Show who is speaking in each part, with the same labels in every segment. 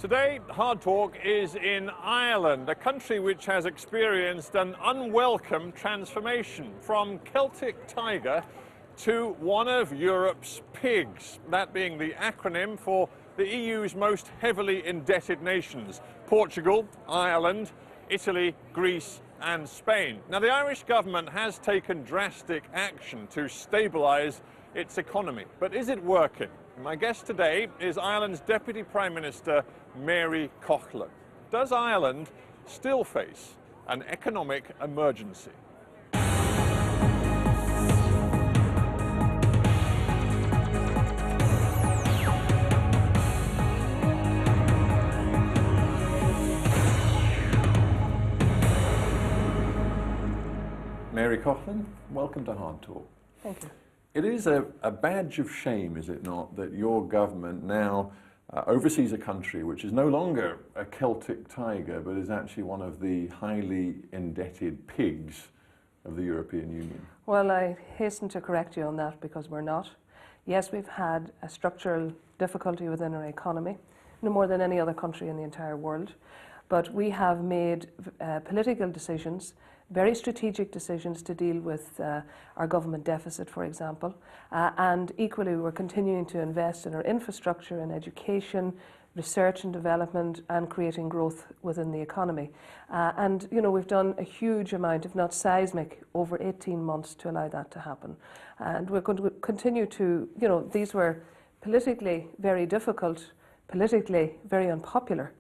Speaker 1: Today, Hardtalk is in Ireland, a country which has experienced an unwelcome transformation from Celtic tiger to one of Europe's pigs, that being the acronym for the EU's most heavily indebted nations: Portugal, Ireland, Italy, Greece and Spain. Now, the Irish government has taken drastic action to stabilise its economy, but is it working? My guest today is Ireland's Deputy Prime Minister, Mary Coughlan. Does Ireland still face an economic emergency? Mary Coughlan, welcome to Hardtalk.
Speaker 2: Thank you.
Speaker 1: It is a badge of shame, is it not, that your government now oversees a country which is no longer a Celtic tiger, but is actually one of the highly indebted pigs of the European Union?
Speaker 2: Well, I hasten to correct you on that, because we're not. Yes, we've had a structural difficulty within our economy, no more than any other country in the entire world. But we have made political decisions, very strategic decisions to deal with our government deficit, for example. And equally, we're continuing to invest in our infrastructure and education, research and development, and creating growth within the economy. And, you know, we've done a huge amount, if not seismic, over 18 months to allow that to happen. And we're going to continue to, you know, these were politically very difficult, politically very unpopular,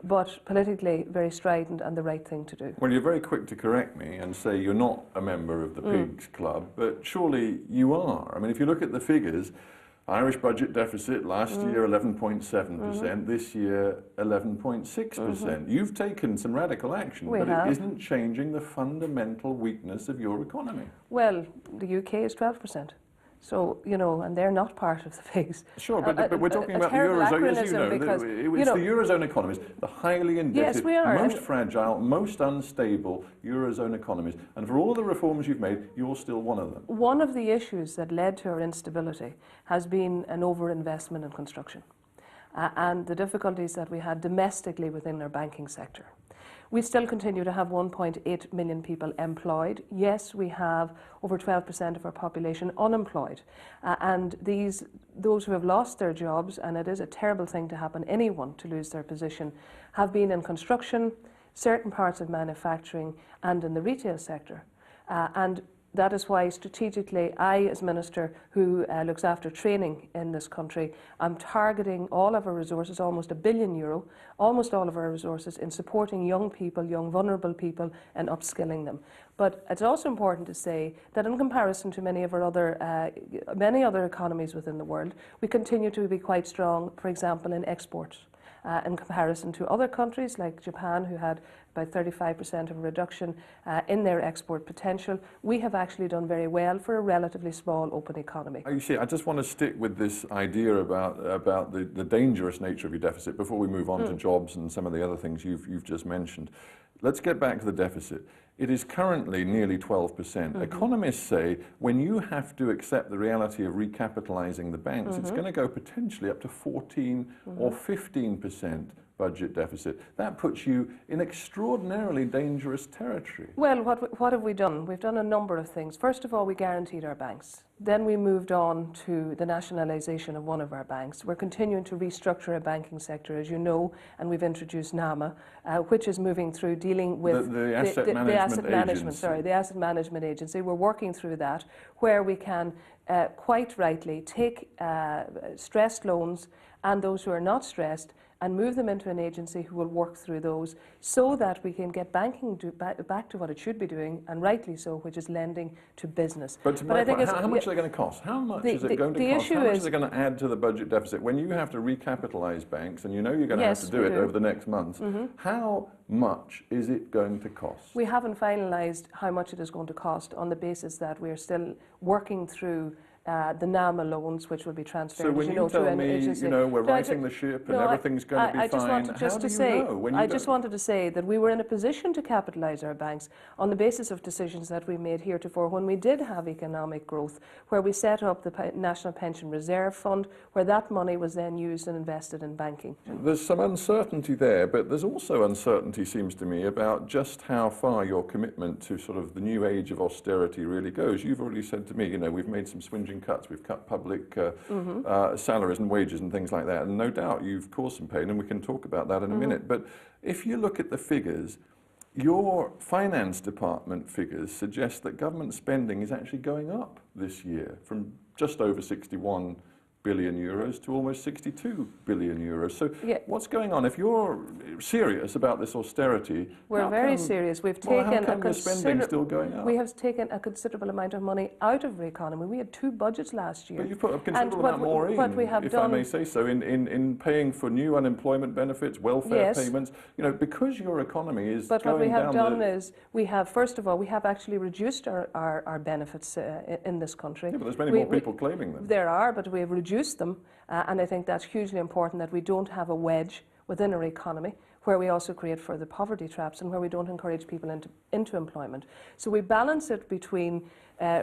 Speaker 2: but politically very strident and the right thing to do.
Speaker 1: Well, you're very quick to correct me and say you're not a member of the Pigs Club, but surely you are. I mean, if you look at the figures, Irish budget deficit last year 11.7%, this year 11.6%. You've taken some radical action, but it isn't changing the fundamental weakness of your economy.
Speaker 2: Well, the UK is 12%. So, you know, and they're not part of the Pigs.
Speaker 1: Sure, but we're talking about the Eurozone, as you know. It's the Eurozone economies, the highly indebted, most fragile, most unstable Eurozone economies. And for all the reforms you've made, you're still one of them.
Speaker 2: One of the issues that led to our instability has been an overinvestment in construction and the difficulties that we had domestically within our banking sector. We still continue to have 1.8 million people employed. Yes, we have over 12% of our population unemployed. And those who have lost their jobs, and it is a terrible thing to happen, anyone to lose their position, have been in construction, certain parts of manufacturing, and in the retail sector. And that is why strategically I, as Minister who looks after training in this country, I'm targeting all of our resources, almost €1 billion, almost all of our resources in supporting young people, young vulnerable people, and upskilling them. But it's also important to say that in comparison to many other economies within the world, we continue to be quite strong, for example, in exports. In comparison to other countries like Japan, who had about 35% of a reduction in their export potential, we have actually done very well for a relatively small open economy.
Speaker 1: You see, I just want to stick with this idea about the dangerous nature of your deficit before we move on to jobs and some of the other things you've just mentioned. Let's get back to the deficit. It is currently nearly 12%. Economists say when you have to accept the reality of recapitalising the banks, it's going to go potentially up to 14 or 15% budget deficit. That puts you in extraordinarily dangerous territory.
Speaker 2: Well, what have we done? We've done a number of things. First of all, we guaranteed our banks. Then we moved on to the nationalisation of one of our banks. We're continuing to restructure our banking sector, as you know, and we've introduced NAMA, which is moving through dealing with
Speaker 1: the asset
Speaker 2: management agency. We're working through that, where we can quite rightly take stressed loans and those who are not stressed and move them into an agency who will work through those, so that we can get banking back to what it should be doing, and rightly so, which is lending to business.
Speaker 1: But I think how much are they going to cost? How much is it going to cost? How much is it going to add to the budget deficit? When you have to recapitalise banks, and you know you're going to have to do it over the next months, how much is it going to cost?
Speaker 2: We haven't finalised how much it is going to cost, on the basis that we are still working through the NAMA loans, which will be transferred,
Speaker 1: So when you
Speaker 2: to
Speaker 1: tell
Speaker 2: an
Speaker 1: me,
Speaker 2: agency.
Speaker 1: we're righting the ship and everything's going to be fine, how do you know? When you
Speaker 2: just wanted to say that we were in a position to capitalise our banks on the basis of decisions that we made heretofore when we did have economic growth, where we set up the National Pension Reserve Fund, where that money was then used and invested in banking.
Speaker 1: There's some uncertainty there, but there's also uncertainty, seems to me, about just how far your commitment to sort of the new age of austerity really goes. You've already said to me, we've made some swinging cuts, we've cut public salaries and wages and things like that, and no doubt you've caused some pain, and we can talk about that in a minute. But if you look at the figures, your finance department figures suggest that government spending is actually going up this year from just over 61 billion euros to almost 62 billion euros. So what's going on? If you're serious about this austerity,
Speaker 2: we're very serious. We've taken
Speaker 1: how come the spending's still going up?
Speaker 2: We have taken a considerable amount of money out of the economy. We had 2 budgets last year.
Speaker 1: But you've put a considerable amount more in, if I may say so, in paying for new unemployment benefits, welfare payments, because your economy is going down.
Speaker 2: But what we have done is, first of all, we have actually reduced our benefits in this country.
Speaker 1: Yeah, but there's many more people claiming them.
Speaker 2: There are, but we have reduced them, and I think that's hugely important, that we don't have a wedge within our economy where we also create further poverty traps and where we don't encourage people into employment. So we balance it between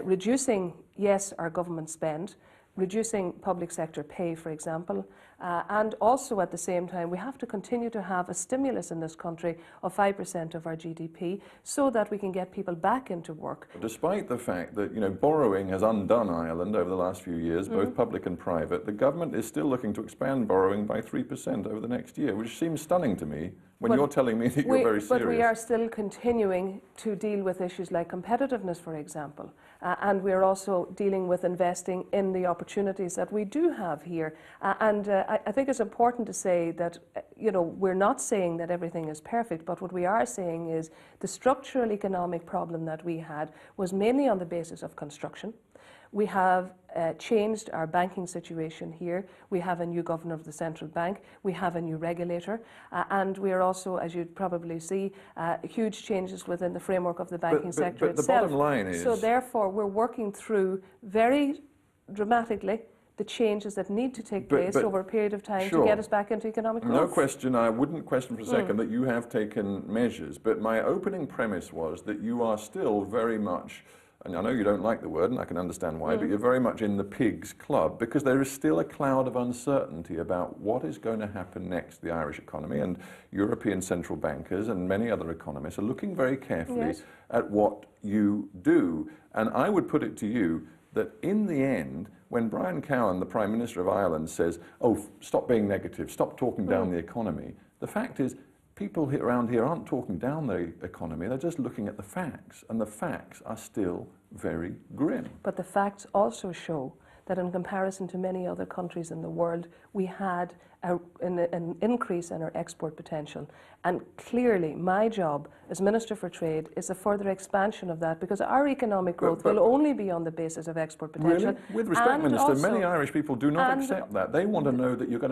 Speaker 2: reducing, yes, our government spend, reducing public sector pay, for example, and also at the same time we have to continue to have a stimulus in this country of 5% of our GDP so that we can get people back into work.
Speaker 1: Despite the fact that borrowing has undone Ireland over the last few years, both public and private, the government is still looking to expand borrowing by 3% over the next year, which seems stunning to me when you're telling me that you're very serious.
Speaker 2: But we are still continuing to deal with issues like competitiveness, for example, and we're also dealing with investing in the opportunities that we do have here. I think it's important to say that, we're not saying that everything is perfect, but what we are saying is the structural economic problem that we had was mainly on the basis of construction. We have changed our banking situation here. We have a new governor of the central bank. We have a new regulator. And we are also, as you'd probably see, huge changes within the framework of the banking sector itself.
Speaker 1: But the bottom line is...
Speaker 2: So therefore, we're working through very dramatically the changes that need to take place over a period of time to get us back into economic growth.
Speaker 1: No question, I wouldn't question for a second that you have taken measures, but my opening premise was that you are still very much, and I know you don't like the word, and I can understand why, but you're very much in the pigs club, because there is still a cloud of uncertainty about what is going to happen next to the Irish economy, and European central bankers and many other economists are looking very carefully at what you do. And I would put it to you that in the end, when Brian Cowen, the Prime Minister of Ireland, says, stop being negative, stop talking down the economy, the fact is, people around here aren't talking down the economy, they're just looking at the facts, and the facts are still very grim.
Speaker 2: But the facts also show that in comparison to many other countries in the world, we had an increase in our export potential. And clearly, my job as Minister for Trade is a further expansion of that, because our economic growth will only be on the basis of export potential.
Speaker 1: Really? With respect, Minister, many Irish people do not accept that. They want to know that you're going to